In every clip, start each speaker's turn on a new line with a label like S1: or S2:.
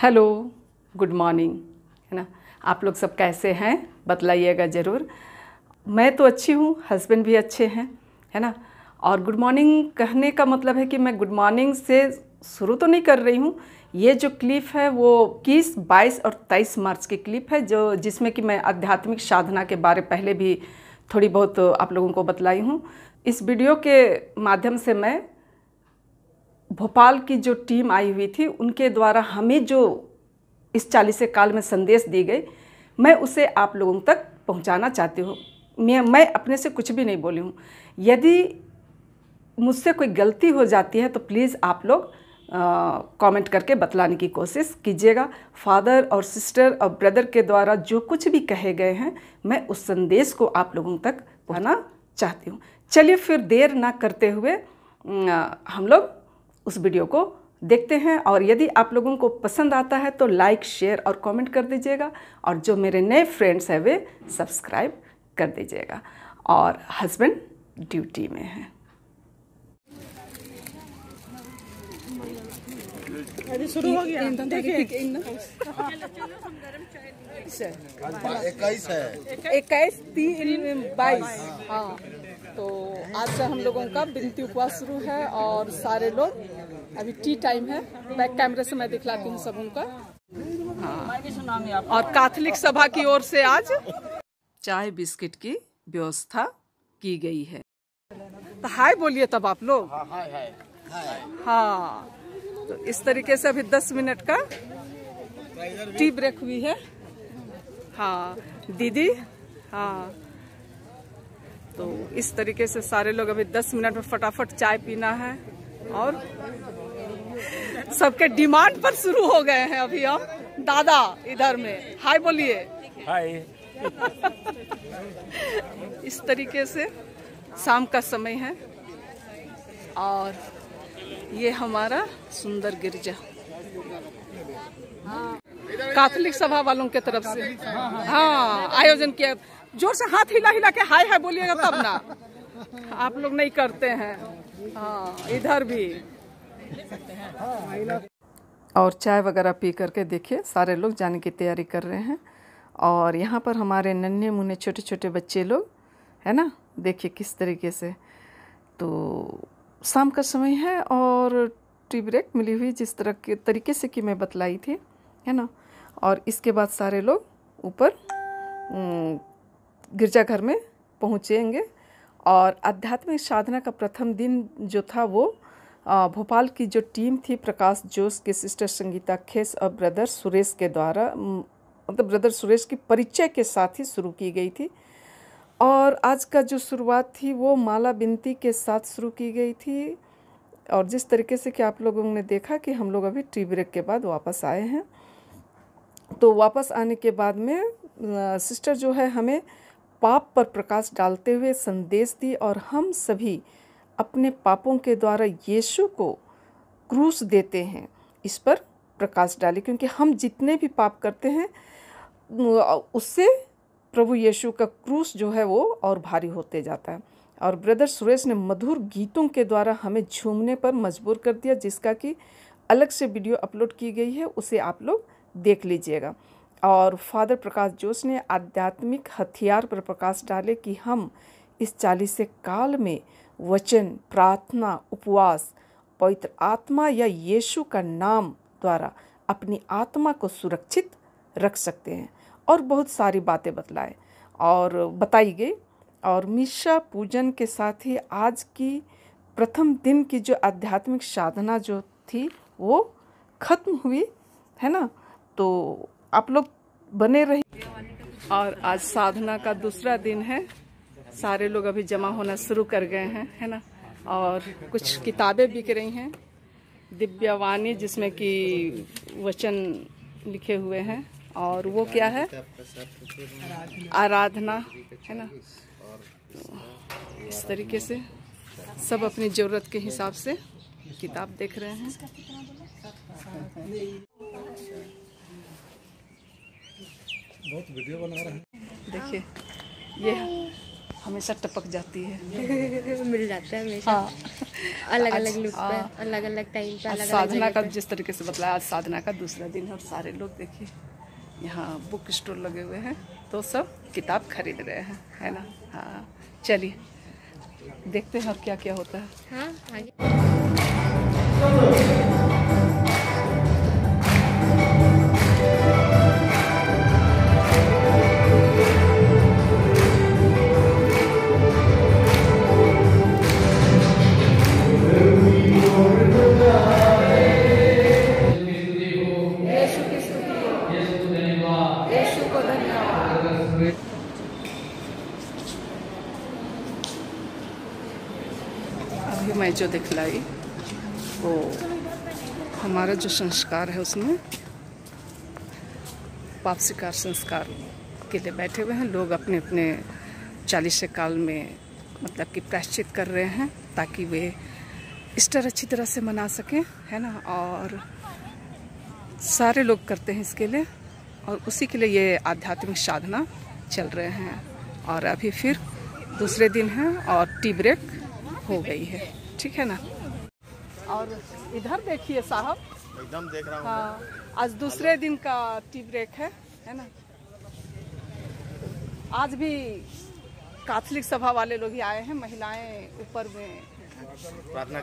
S1: Hello, good morning, है ना। आप लोग सब कैसे हैं बतलाइएगा ज़रूर। मैं तो अच्छी हूँ, हस्बैंड भी अच्छे हैं, है ना। और गुड मॉर्निंग कहने का मतलब है कि मैं गुड मॉर्निंग से शुरू तो नहीं कर रही हूँ। ये जो क्लिप है वो 21, 22 और 23 मार्च की क्लिप है, जो जिसमें कि मैं आध्यात्मिक साधना के बारे पहले भी थोड़ी बहुत आप लोगों को बतलाई हूँ। इस वीडियो के माध्यम से मैं भोपाल की जो टीम आई हुई थी उनके द्वारा हमें जो इस 40 काल में संदेश दी गई, मैं उसे आप लोगों तक पहुंचाना चाहती हूँ। मैं अपने से कुछ भी नहीं बोली हूँ। यदि मुझसे कोई गलती हो जाती है तो प्लीज़ आप लोग कमेंट करके बतलाने की कोशिश कीजिएगा। फादर और सिस्टर और ब्रदर के द्वारा जो कुछ भी कहे गए हैं, मैं उस संदेश को आप लोगों तक पहुँचाना चाहती हूँ। चलिए फिर देर ना करते हुए हम लोग उस वीडियो को देखते हैं। और यदि आप लोगों को पसंद आता है तो लाइक, शेयर और कमेंट कर दीजिएगा। और जो मेरे नए फ्रेंड्स हैं वे सब्सक्राइब कर दीजिएगा। और हस्बैंड ड्यूटी में हैं।
S2: अभी शुरू हो गया। देखिए
S3: 21 है,
S1: 21, 3, 22। हाँ, तो आज से हम लोगों का विनती उपवास शुरू है और सारे लोग अभी टी टाइम है। बैक कैमरे से मैं दिखलाती हूँ सबों का। हाँ, और कैथोलिक सभा की ओर से आज चाय बिस्किट की व्यवस्था की गई है। तो हाय बोलिए तब आप लोग। हाँ, तो इस तरीके से अभी 10 मिनट का टी ब्रेक हुई है। हाँ दीदी, हाँ, तो इस तरीके से सारे लोग अभी 10 मिनट में फटाफट चाय पीना है। और सबके डिमांड पर शुरू हो गए हैं। अभी हम दादा इधर में हाय बोलिए।
S4: हाय।
S1: इस तरीके से शाम का समय है और ये हमारा सुंदर गिरजा कैथोलिक सभा वालों के तरफ से हाँ आयोजन किया। जोर से हाथ हिला हिला के हाय हाय बोलिएगा तब ना। आप लोग नहीं करते हैं। हाँ, इधर भी। और चाय वगैरह पी करके देखिए सारे लोग जाने की तैयारी कर रहे हैं। और यहाँ पर हमारे नन्हे मुन्ने छोटे छोटे बच्चे लोग, है ना, देखिए किस तरीके से। तो शाम का समय है और टी ब्रेक मिली हुई जिस तरह के तरीके से कि मैं बतलाई थी, है ना। और इसके बाद सारे लोग ऊपर गिरजाघर में पहुँचेंगे। और आध्यात्मिक साधना का प्रथम दिन जो था वो भोपाल की जो टीम थी, प्रकाश जोश के सिस्टर संगीता खेस और ब्रदर सुरेश के द्वारा, मतलब ब्रदर सुरेश की परिचय के साथ ही शुरू की गई थी। और आज का जो शुरुआत थी वो माला बिनती के साथ शुरू की गई थी। और जिस तरीके से कि आप लोगों ने देखा कि हम लोग अभी टी ब्रेक के बाद वापस आए हैं। तो वापस आने के बाद में सिस्टर जो है हमें पाप पर प्रकाश डालते हुए संदेश दी। और हम सभी अपने पापों के द्वारा यीशु को क्रूस देते हैं, इस पर प्रकाश डाले, क्योंकि हम जितने भी पाप करते हैं उससे प्रभु यीशु का क्रूस जो है वो और भारी होते जाता है। और ब्रदर सुरेश ने मधुर गीतों के द्वारा हमें झूमने पर मजबूर कर दिया, जिसका कि अलग से वीडियो अपलोड की गई है, उसे आप लोग देख लीजिएगा। और फादर प्रकाश जोश ने आध्यात्मिक हथियार पर प्रकाश डाले कि हम इस 40 काल में वचन, प्रार्थना, उपवास, पवित्र आत्मा या यीशु का नाम द्वारा अपनी आत्मा को सुरक्षित रख सकते हैं। और बहुत सारी बातें बतलाए और बताई गई। और मिशा पूजन के साथ ही आज की प्रथम दिन की जो आध्यात्मिक साधना जो थी वो खत्म हुई, है ना। तो आप लोग बने रहिए। और आज साधना का दूसरा दिन है। सारे लोग अभी जमा होना शुरू कर गए हैं, है ना। और कुछ किताबें बिक रही हैं, दिव्यवाणी, जिसमें कि वचन लिखे हुए हैं। और वो क्या है, आराधना, है ना। इस तरीके से सब अपनी ज़रूरत के हिसाब से किताब देख रहे हैं।
S3: बहुत वीडियो बना रहे हैं।
S1: देखिए ये हमेशा टपक जाती है।
S2: मिल जाता है हमेशा।
S1: हाँ,
S4: अलग अलग लुक पे, अलग अलग टाइम पे,
S1: आज
S4: अलग अलग
S1: साधना
S4: जगह
S1: का
S4: पे।
S1: जिस तरीके से बताया, आज साधना का दूसरा दिन है और सारे लोग देखिए यहाँ बुक स्टोर लगे हुए हैं तो सब किताब खरीद रहे हैं, है ना। हाँ चलिए देखते हैं अब क्या क्या होता है।
S4: हाँ आगे।
S1: यीशु को धन्यवाद। अभी मैं जो दिखलाई वो हमारा जो संस्कार है उसमें पाप स्वीकार संस्कार के लिए बैठे हुए हैं लोग, अपने अपने 40 काल में मतलब कि प्रायश्चित कर रहे हैं ताकि वे ईस्टर अच्छी तरह से मना सकें, है ना। और सारे लोग करते हैं इसके लिए और उसी के लिए ये आध्यात्मिक साधना चल रहे हैं। और अभी फिर दूसरे दिन है और टी ब्रेक हो गई है, ठीक है ना। और इधर देखिए साहब,
S5: एकदम देख रहा हूँ।
S1: हाँ आज दूसरे दिन का टी ब्रेक है ना। आज भी कैथोलिक सभा वाले लोग ही आए हैं, महिलाएं ऊपर में
S5: प्रार्थना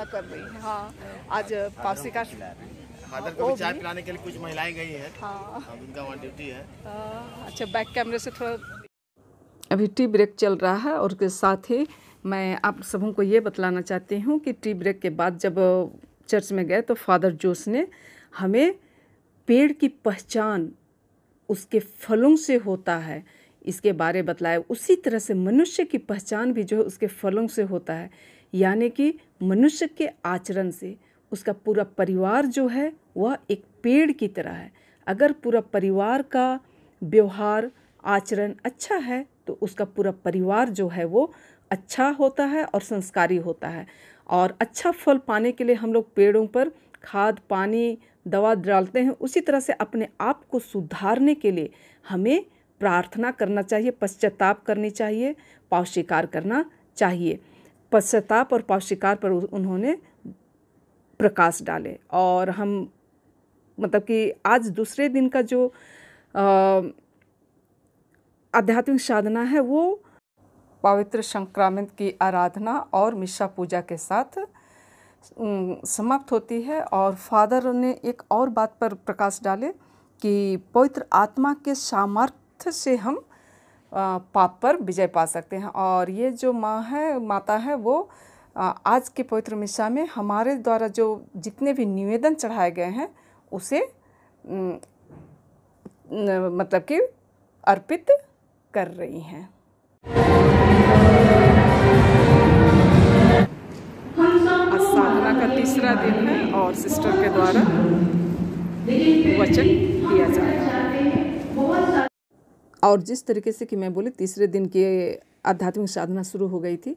S5: कर रही
S1: हैं। हाँ आज पासिका
S5: फादर को भी चाय पिलाने के लिए कुछ महिलाएं गई हैं।
S1: हाँ
S5: उनका वहाँ ड्यूटी है।
S1: अच्छा बैक कैमरे से थोड़ा। अभी टी ब्रेक चल रहा है और उसके साथ ही मैं आप सबों को ये बतलाना चाहती हूँ कि टी ब्रेक के बाद जब चर्च में गए तो फादर जोस ने हमें पेड़ की पहचान उसके फलों से होता है इसके बारे बतलाया। उसी तरह से मनुष्य की पहचान भी जो है उसके फलों से होता है, यानी कि मनुष्य के आचरण से। उसका पूरा परिवार जो है वह एक पेड़ की तरह है। अगर पूरा परिवार का व्यवहार आचरण अच्छा है तो उसका पूरा परिवार जो है वो अच्छा होता है और संस्कारी होता है। और अच्छा फल पाने के लिए हम लोग पेड़ों पर खाद पानी दवा डालते हैं। उसी तरह से अपने आप को सुधारने के लिए हमें प्रार्थना करना चाहिए, पश्चाताप करनी चाहिए, पाप स्वीकार करना चाहिए। पश्चाताप और पाप स्वीकार पर उन्होंने प्रकाश डाले। और हम मतलब कि आज दूसरे दिन का जो आध्यात्मिक साधना है वो पवित्र संक्रामंत की आराधना और मिशा पूजा के साथ समाप्त होती है। और फादर ने एक और बात पर प्रकाश डाले कि पवित्र आत्मा के सामर्थ्य से हम पाप पर विजय पा सकते हैं। और ये जो माता है वो आज के पवित्र मिशा में हमारे द्वारा जो जितने भी निवेदन चढ़ाए गए हैं उसे मतलब कि अर्पित कर रही हैं। आज साधना का तीसरा दिन है और सिस्टर के द्वारा वचन दिया जा रहा है। और जिस तरीके से कि मैं बोली तीसरे दिन की आध्यात्मिक साधना शुरू हो गई थी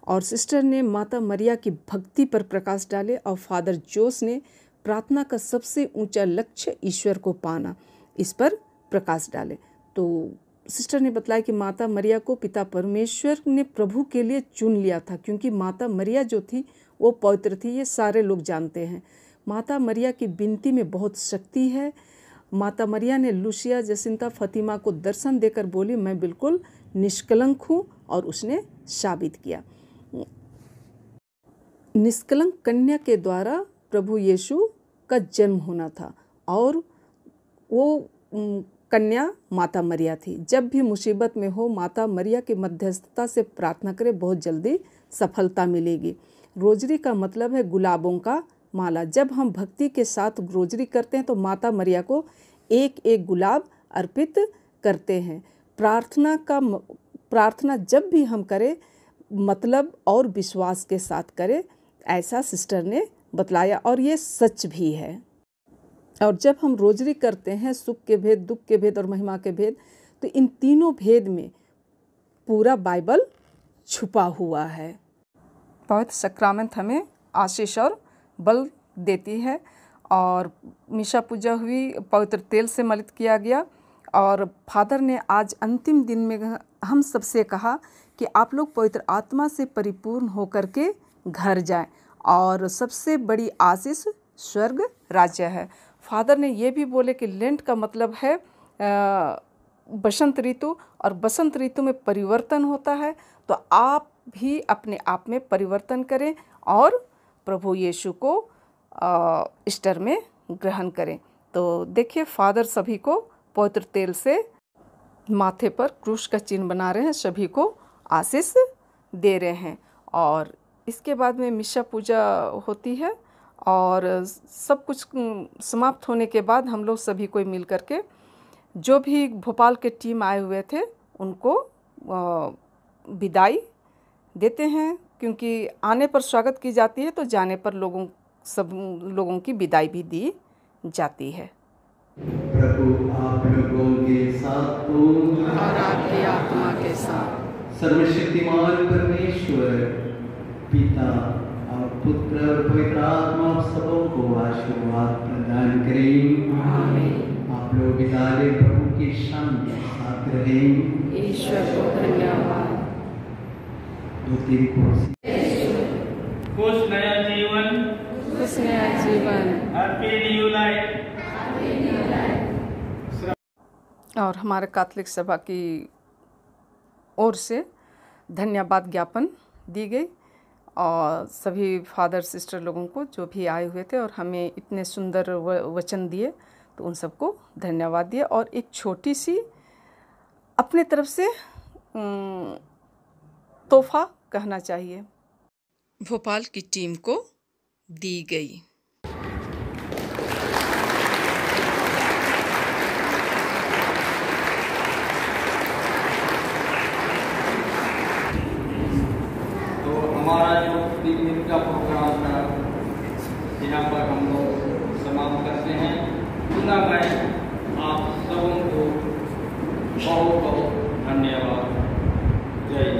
S1: और सिस्टर ने माता मरिया की भक्ति पर प्रकाश डाले और फादर जोस ने प्रार्थना का सबसे ऊंचा लक्ष्य ईश्वर को पाना इस पर प्रकाश डाले। तो सिस्टर ने बताया कि माता मरिया को पिता परमेश्वर ने प्रभु के लिए चुन लिया था, क्योंकि माता मरिया जो थी वो पवित्र थी, ये सारे लोग जानते हैं। माता मरिया की विनती में बहुत शक्ति है। माता मरिया ने लूसिया जसिंता फतिमा को दर्शन देकर बोली मैं बिल्कुल निष्कलंक हूँ, और उसने साबित किया। निष्कलंक कन्या के द्वारा प्रभु यीशु का जन्म होना था और वो कन्या माता मरिया थी। जब भी मुसीबत में हो माता मरिया की मध्यस्थता से प्रार्थना करें, बहुत जल्दी सफलता मिलेगी। रोजरी का मतलब है गुलाबों का माला। जब हम भक्ति के साथ रोजरी करते हैं तो माता मरिया को एक एक गुलाब अर्पित करते हैं। प्रार्थना जब भी हम करें मतलब और विश्वास के साथ करें, ऐसा सिस्टर ने बतलाया और ये सच भी है। और जब हम रोजरी करते हैं सुख के भेद, दुख के भेद और महिमा के भेद, तो इन तीनों भेद में पूरा बाइबल छुपा हुआ है। पवित्र सक्रामेंट हमें आशीष और बल देती है। और मिशा पूजा हुई, पवित्र तेल से मलित किया गया। और फादर ने आज अंतिम दिन में हम सबसे कहा कि आप लोग पवित्र आत्मा से परिपूर्ण होकर के घर जाएं। और सबसे बड़ी आशीष स्वर्ग राज्य है। फादर ने ये भी बोले कि लेंट का मतलब है बसंत ऋतु, और बसंत ऋतु में परिवर्तन होता है। तो आप भी अपने आप में परिवर्तन करें और प्रभु यीशु को ईस्टर में ग्रहण करें। तो देखिए फादर सभी को पवित्र तेल से माथे पर क्रूस का चिन्ह बना रहे हैं, सभी को आशीष दे रहे हैं। और इसके बाद में मिशा पूजा होती है और सब कुछ समाप्त होने के बाद हम लोग सभी कोई मिल करके जो भी भोपाल के टीम आए हुए थे उनको विदाई देते हैं, क्योंकि आने पर स्वागत की जाती है तो जाने पर सब लोगों की विदाई भी दी जाती है।
S6: प्रभु आप लोगों के साथ हो
S1: और आपकी आत्मा के साथ।
S6: सर्वशक्तिमान परमेश्वर पिता और पुत्र और पवित्र आत्मा आप सबों को आशीर्वाद प्रदान करें। आमीन। आप लोग विदाई प्रभु की शांति के साथ रहें।
S1: ईश्वर को धन्यवाद।
S6: 2-3 कोर्स
S2: कुछ नया जीवन,
S1: कुछ नया जीवन।
S2: Happy new life.
S1: और हमारे कैथोलिक सभा की ओर से धन्यवाद ज्ञापन दी गई और सभी फादर सिस्टर लोगों को जो भी आए हुए थे और हमें इतने सुंदर वचन दिए, तो उन सबको धन्यवाद दिए। और एक छोटी सी अपने तरफ से तोहफा कहना चाहिए भोपाल की टीम को दी गई।
S7: हमारा जो 3 दिन का प्रोग्राम था यहाँ पर हम लोग समाप्त करते हैं। पुनः मैं आप सबों को बहुत बहुत धन्यवाद। जय